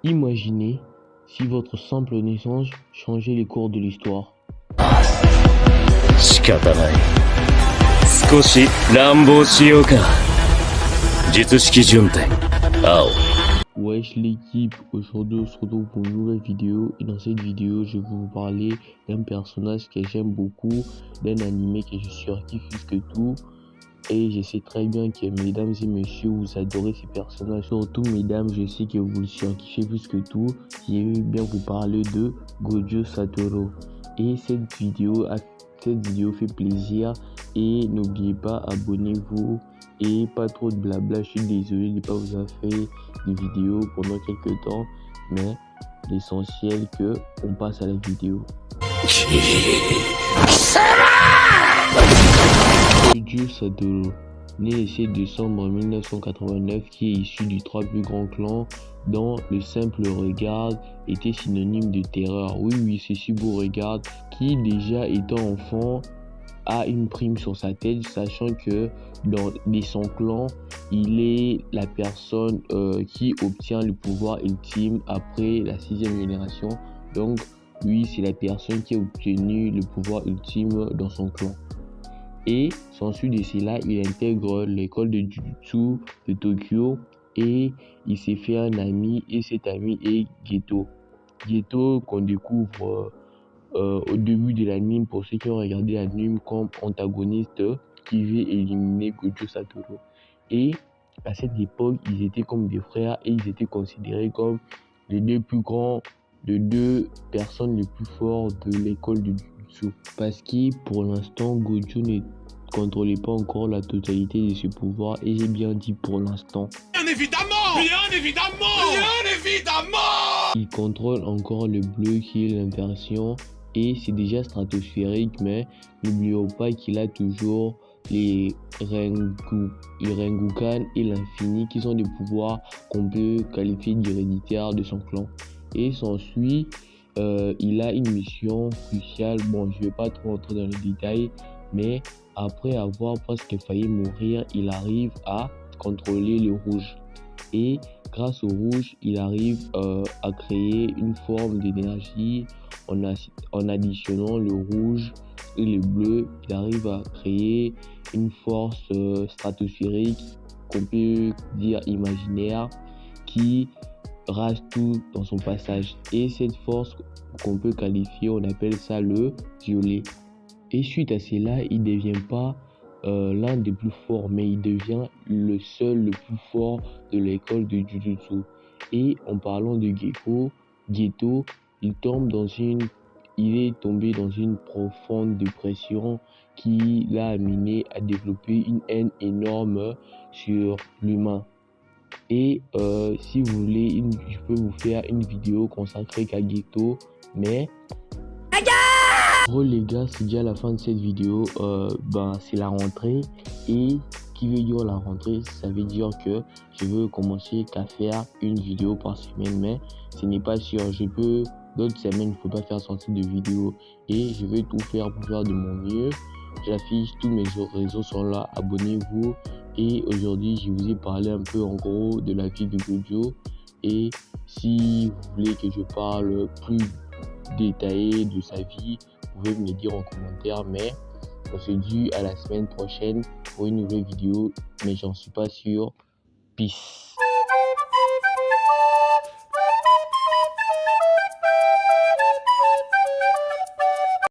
Imaginez si votre simple naissance changeait les cours de l'histoire. 仕方ない。少し乱暴しようか。術式順天、青。Wesh l'équipe, aujourd'hui on se retrouve pour une nouvelle vidéo et dans cette vidéo je vais vous parler d'un personnage que j'aime beaucoup, d'un animé que je surkiffe plus que tout et je sais très bien que mesdames et messieurs vous adorez ces personnages, surtout mesdames je sais que vous le surkiffez plus que tout. Je vais bien vous parler de Gojo Satoru et cette vidéo fait plaisir et n'oubliez pas, abonnez-vous et pas trop de blabla. Je suis désolé de ne pas vous avoir fait de vidéo pendant quelques temps, mais l'essentiel que on passe à la vidéo. Gojo Satoru, né le 7 décembre 1989, qui est issu du 3 plus grands clans dont le simple regard était synonyme de terreur. Oui, c'est Subo Regarde qui déjà étant enfant a une prime sur sa tête, sachant que dans son clan, il est la personne qui obtient le pouvoir ultime après la 6e génération. Donc lui, c'est la personne qui a obtenu le pouvoir ultime dans son clan. Et s'ensuit de cela, il intègre l'école de Jujutsu de Tokyo et il s'est fait un ami, et cet ami est Geto. Geto qu'on découvre au début de l'anime, pour ceux qui ont regardé l'anime, comme antagoniste qui veut éliminer Gojo Satoru. Et à cette époque, ils étaient comme des frères et ils étaient considérés comme les deux plus grands, les deux personnes les plus fortes de l'école de Jujutsu. Parce que pour l'instant, Gojo ne contrôlait pas encore la totalité de ses pouvoirs, et j'ai bien dit pour l'instant. Bien évidemment! Bien évidemment! Bien évidemment! Il contrôle encore le bleu qui est l'inversion et c'est déjà stratosphérique, mais n'oublions pas qu'il a toujours les Rengoku et l'infini qui sont des pouvoirs qu'on peut qualifier d'héréditaires de son clan. Et s'ensuit, il a une mission cruciale. Bon, je vais pas trop entrer dans les détails, mais après avoir presque failli mourir, il arrive à contrôler le rouge. Et grâce au rouge, il arrive à créer une forme d'énergie. En additionnant le rouge et le bleu, il arrive à créer une force stratosphérique qu'on peut dire imaginaire qui rase tout dans son passage. Et cette force qu'on peut qualifier, on appelle ça le violet. Et suite à cela, il ne devient pas l'un des plus forts, mais il devient le seul, le plus fort de l'école de Jujutsu. Et en parlant de Geto, il est tombé dans une profonde dépression qui l'a amené à développer une haine énorme sur l'humain. Et si vous voulez, je peux vous faire une vidéo consacrée à Geto, mais bon les gars, c'est déjà la fin de cette vidéo. C'est la rentrée, et qui veut dire la rentrée, ça veut dire que je veux commencer qu'à faire une vidéo par semaine, mais ce n'est pas sûr. D'autres semaines, je ne peux pas faire sortir de vidéo et je vais tout faire pour faire de mon mieux. J'affiche, tous mes réseaux sont là, abonnez-vous. Et aujourd'hui, je vous ai parlé un peu en gros de la vie de Gojo. Et si vous voulez que je parle plus détaillé de sa vie, vous pouvez me le dire en commentaire, mais on se dit à la semaine prochaine pour une nouvelle vidéo, mais j'en suis pas sûr. Peace.